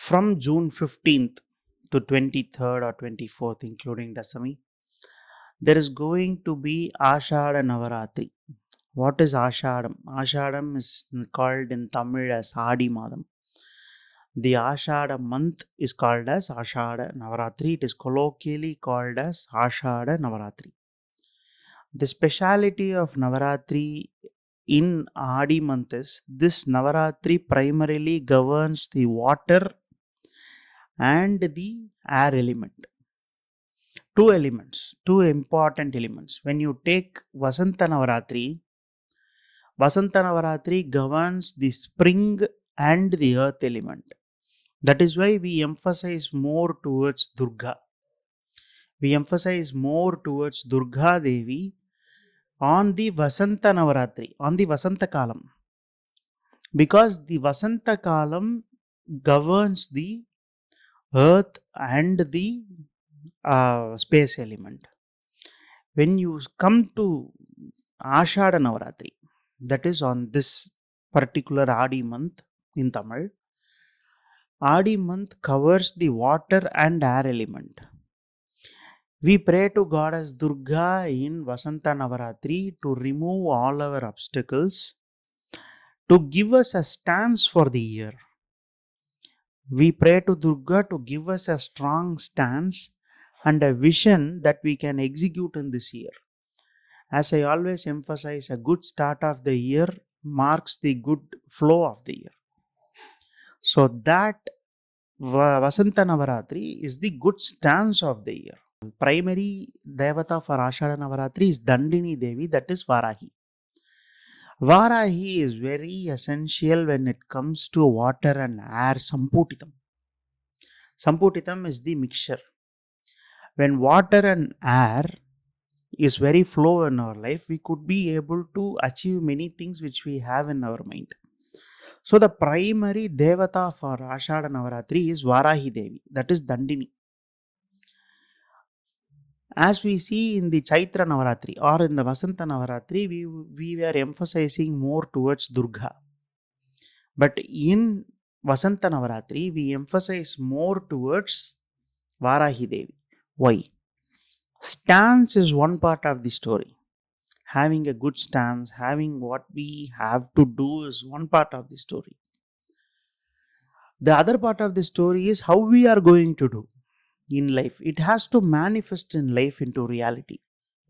from June 15th to 23rd or 24th, including Dasami, there is going to be Ashada Navaratri. What is Ashadam? Ashadam is called in Tamil as Adi Madam. The Ashada month is called as Ashada Navaratri. It is colloquially called as Ashada Navaratri. The speciality of Navaratri in Adi month is this Navaratri primarily governs the water and the air element. Two elements, two important elements. When you take Vasantha Navaratri governs the spring and the earth element. That is why we emphasize more towards Durga. We emphasize more towards Durga Devi on the Vasantha Navaratri, on the Vasantha Kalam. Because the Vasantha Kalam governs the earth and the space element. When you come to Ashada Navaratri, that is on this particular Adi month in Tamil, Adi month covers the water and air element. We pray to Goddess Durga in Vasantha Navaratri to remove all our obstacles, to give us a stance for the year. We pray to Durga to give us a strong stance and a vision that we can execute in this year. As I always emphasize, a good start of the year marks the good flow of the year. So that Vasantha Navaratri is the good stance of the year. Primary Devata for Ashada Navaratri is Dandini Devi, that is Varahi. Varahi is very essential when it comes to water and air Samputitam. Samputitam is the mixture. When water and air is very flow in our life, we could be able to achieve many things which we have in our mind. So the primary Devata for Ashada Navaratri is Varahi Devi, that is Dandini. As we see in the Chaitra Navaratri or in the Vasantha Navaratri, we were emphasizing more towards Durga. But in Vasantha Navaratri, we emphasize more towards Varahi Devi. Why? Stance is one part of the story. Having a good stance, having what we have to do is one part of the story. The other part of the story is how we are going to do in life. It has to manifest in life into reality.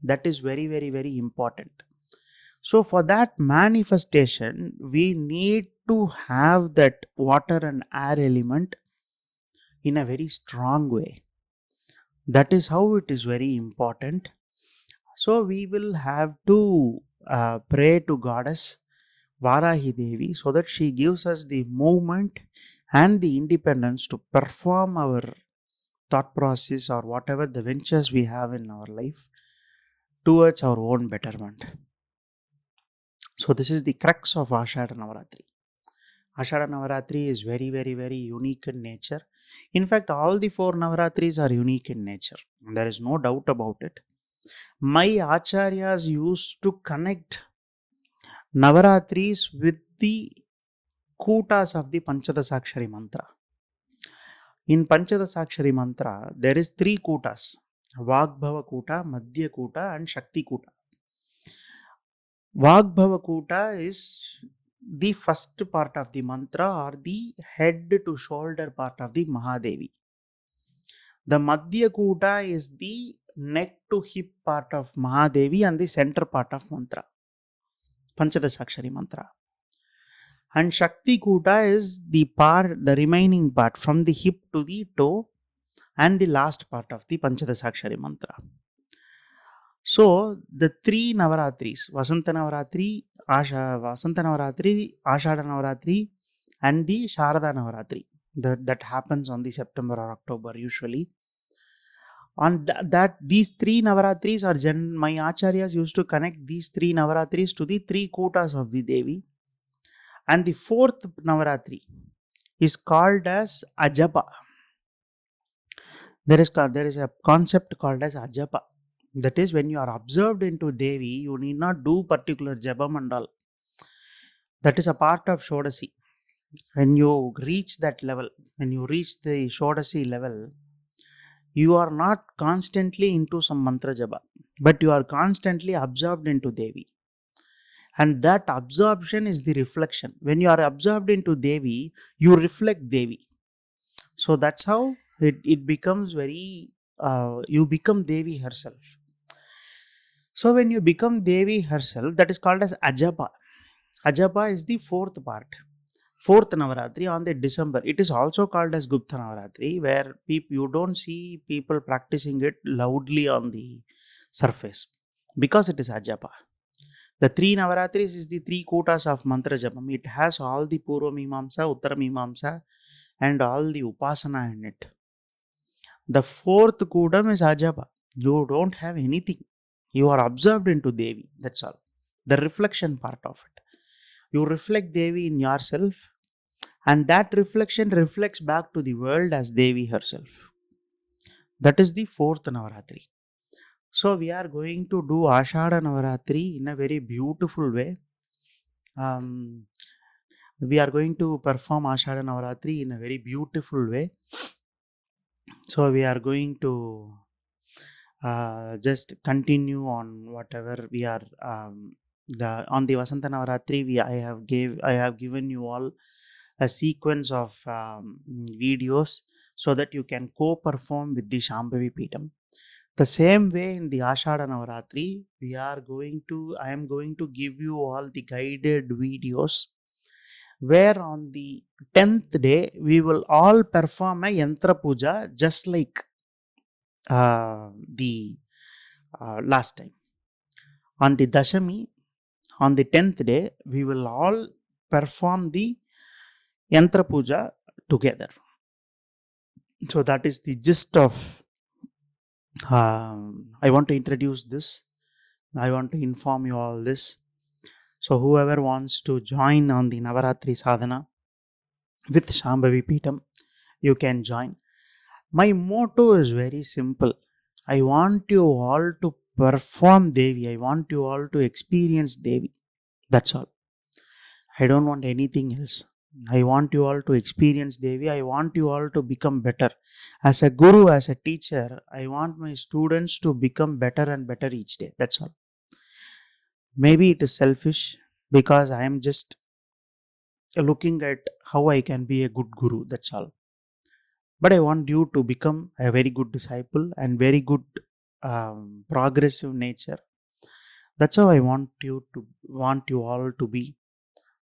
That is very, very, very important. So for that manifestation, we need to have that water and air element in a very strong way. That is how it is very important. So we will have to pray to Goddess Varahi Devi so that she gives us the movement and the independence to perform our thought process or whatever the ventures we have in our life towards our own betterment. So this is the crux of Ashada Navaratri. Ashada Navaratri is very, very, very unique in nature. In fact, all the 4 Navaratris are unique in nature. There is no doubt about it. My Acharyas used to connect Navaratris with the kutas of the Panchadasakshari mantra. In Panchadasakshari mantra, there is 3 kutas: Vagbhava Kuta, Madhya Kuta and Shakti Kuta. Vagbhava Kuta is the first part of the mantra or the head to shoulder part of the Mahadevi. The Madhya Kuta is the neck to hip part of Mahadevi and the center part of mantra, Panchadasakshari mantra. And Shakti Kuta is the remaining part from the hip to the toe and the last part of the Panchadasakshari mantra. So the 3 Navaratris, Vasantha Navaratri, Ashada Navaratri and the Sharada Navaratri, that happens on the September or October usually. On these 3 Navaratris are my Acharyas used to connect these 3 Navaratris to the 3 kutas of the Devi. And the 4th Navaratri is called as Ajapa. There is a concept called as Ajapa. That is, when you are observed into Devi, you need not do particular Japa Mandal. That is a part of Shodasi. When you reach that level, when you reach the Shodasi level, you are not constantly into some mantra japa, but you are constantly absorbed into Devi. And that absorption is the reflection. When you are absorbed into Devi, you reflect Devi. So that's how it becomes very, you become Devi herself. So when you become Devi herself, that is called as Ajapa. Ajapa is the fourth part. Fourth Navaratri on the December. It is also called as Gupta Navaratri, where you don't see people practicing it loudly on the surface because it is Ajapa. The three Navaratris is the three kotas of Mantra Japam. It has all the Purva Mimamsa, Uttara Mimamsa, and all the Upasana in it. The fourth kudam is Ajapa. You don't have anything. You are absorbed into Devi. That's all. The reflection part of it. You reflect Devi in yourself, and that reflection reflects back to the world as Devi herself. That is the fourth Navaratri. So we are going to do Ashada Navaratri in a very beautiful way. We are going to perform Ashada Navaratri in a very beautiful way. So we are going to just continue on whatever we are on the Vasantha Navaratri. I have given you all a sequence of videos so that you can co-perform with the Shambavi Peetam. The same way in the Ashada Navaratri, I am going to give you all the guided videos where on the 10th day we will all perform a Yantra Pooja just like the last time. On the Dashami, on the 10th day, we will all perform the Yantra Pooja together. So that is the gist of I want to introduce this. I want to inform you all this. So whoever wants to join on the Navaratri Sadhana with Shambavi Peetam, you can join. My motto is very simple. I want you all to perform Devi. I want you all to experience Devi. That's all. I don't want anything else. I want you all to experience Devi. I want you all to become better. As a guru, as a teacher, I want my students to become better and better each day. That's all. Maybe it is selfish because I am just looking at how I can be a good guru. That's all. But I want you to become a very good disciple and very good progressive nature. That's how I want you all to be.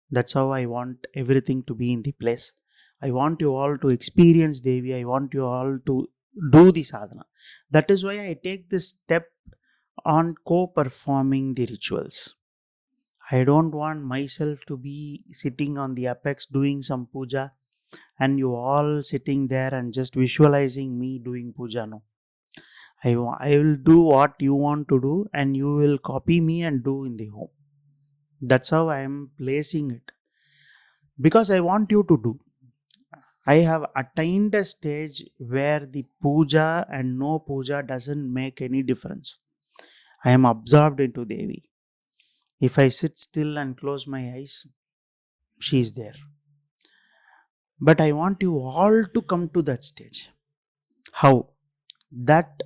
That's how I want everything to be in the place. I want you all to experience Devi. I want you all to do the sadhana. That is why I take this step on co-performing the rituals. I don't want myself to be sitting on the apex doing some puja and you all sitting there and just visualizing me doing puja. No. I will do what you want to do and you will copy me and do in the home. That's how I am placing it. Because I want you to do. I have attained a stage where the puja and no puja doesn't make any difference. I am absorbed into Devi. If I sit still and close my eyes, she is there. But I want you all to come to that stage. How? That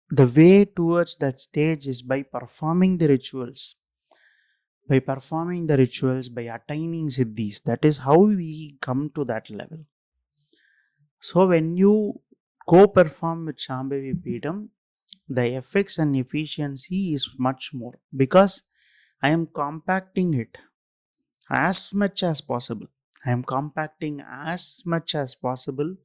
the way towards that stage is by performing the rituals. By performing the rituals, by attaining siddhis. That is how we come to that level. So when you co-perform with Shambavi Peetam, the effects and efficiency is much more because I am compacting it as much as possible. I am compacting as much as possible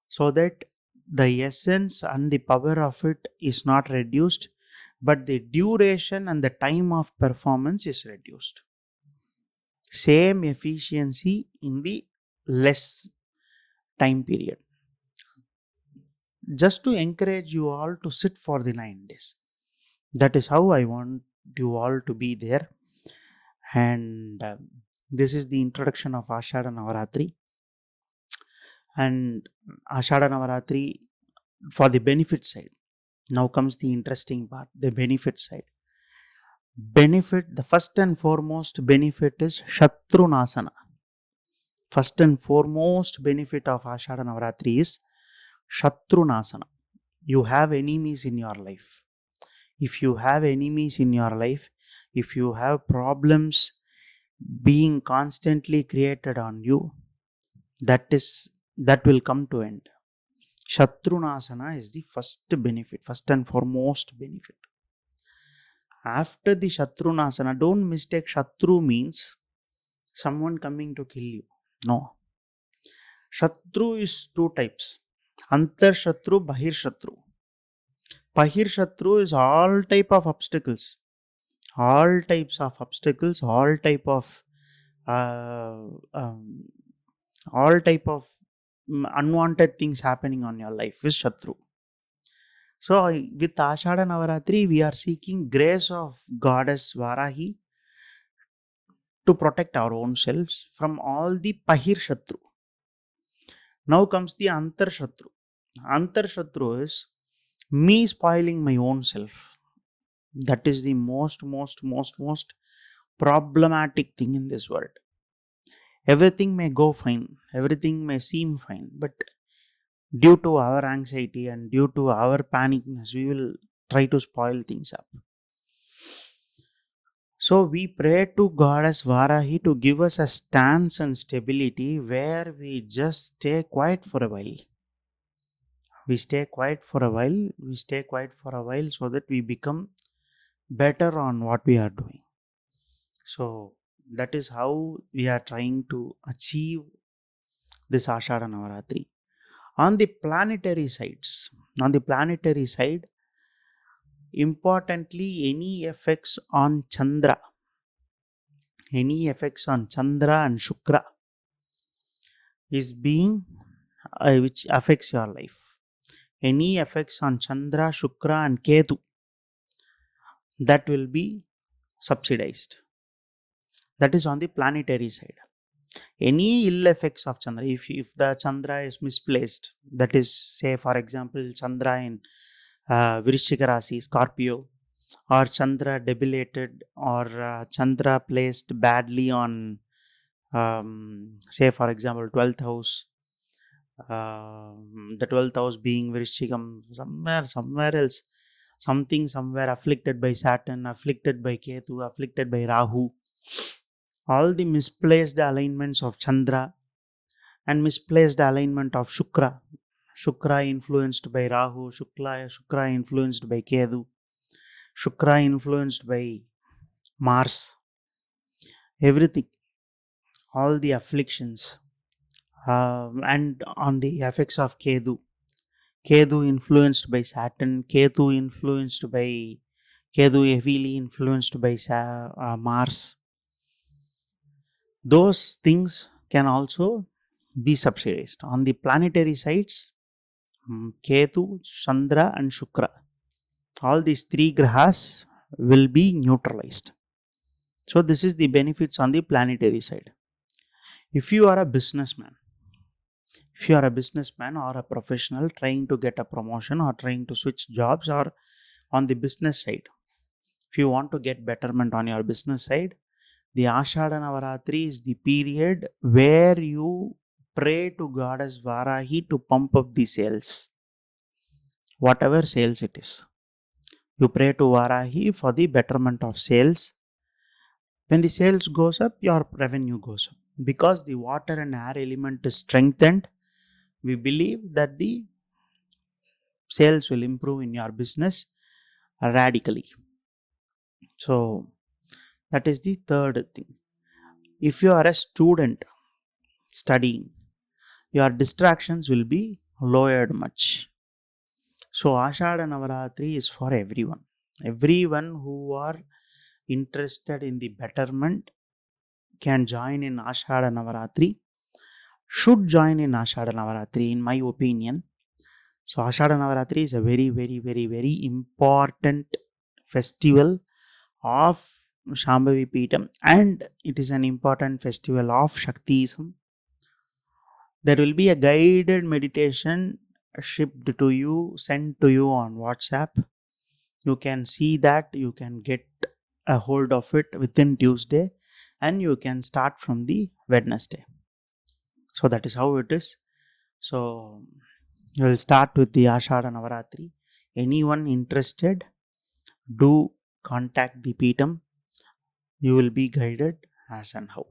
so that the essence and the power of it is not reduced, but the duration and the time of performance is reduced. Same efficiency in the less time period. Just to encourage you all to sit for the 9 days. That is how I want you all to be there. And this is the introduction of Ashada Navaratri. And Ashada Navaratri for the benefit side. Now comes the interesting part, the benefit side. Benefit, the first and foremost benefit is Shatru Nasana. First and foremost benefit of Ashada Navaratri is Shatrunasana. You have enemies in your life. If you have enemies in your life, if you have problems being constantly created on you, that will come to end. Shatrunasana is the first benefit, first and foremost benefit. After the Shatrunasana, don't mistake Shatru means someone coming to kill you. No. Shatru is two types. Antar Shatru, Bahir Shatru. Bahir Shatru is all type of obstacles. All types of obstacles, all type of unwanted things happening on your life is Shatru. So with Ashada Navaratri, we are seeking grace of Goddess Varahi to protect our own selves from all the Pahir Shatru. Now comes the Antar Shatru. Antar Shatru is me spoiling my own self. That is the most problematic thing in this world. Everything may go fine, everything may seem fine, but due to our anxiety and due to our panicness, we will try to spoil things up. So we pray to Goddess Varahi to give us a stance and stability where we just stay quiet for a while. We stay quiet for a while so that we become better on what we are doing. So that is how we are trying to achieve this Ashada Navaratri. On the planetary side, importantly, any effects on Chandra and Shukra is being which affects your life. Any effects on Chandra, Shukra and Ketu, that will be subsidized. That is on the planetary side. Any ill effects of Chandra, if the Chandra is misplaced, that is, say for example, Chandra in Vrishchika Rasi, Scorpio, or Chandra debilitated, or Chandra placed badly on, say for example, 12th house, the 12th house being Vrishchikam, somewhere else, somewhere afflicted by Saturn, afflicted by Ketu, afflicted by Rahu. All the misplaced alignments of Chandra and misplaced alignment of Shukra. Shukra influenced by Rahu, Shukra influenced by Ketu, Shukra influenced by Mars. Everything, all the afflictions, and on the effects of Ketu influenced by Saturn, Ketu heavily influenced by Mars. Those things can also be subsidized. On the planetary sides, Ketu, Chandra and Shukra, all these three grahas will be neutralized. So this is the benefits on the planetary side. If you are a businessman or a professional trying to get a promotion or trying to switch jobs, or on the business side, if you want to get betterment on your business side, the Ashada Navaratri is the period where you pray to Goddess Varahi to pump up the sales. Whatever sales it is, you pray to Varahi for the betterment of sales. When the sales goes up, your revenue goes up. Because the water and air element is strengthened, we believe that the sales will improve in your business radically. So that is the third thing. If you are a student studying, your distractions will be lowered much. So Ashada Navaratri is for everyone. Everyone who are interested in the betterment can join in Ashada Navaratri, should join in Ashada Navaratri, in my opinion. So Ashada Navaratri is a very important festival of Shambavi Peetam, and it is an important festival of Shaktism. There will be a guided meditation shipped to you, sent to you on WhatsApp. You can see that, you can get a hold of it within Tuesday, and you can start from the Wednesday. So that is how it is. So we will start with the Ashada Navaratri. Anyone interested, do contact the Peetam. You will be guided as and how.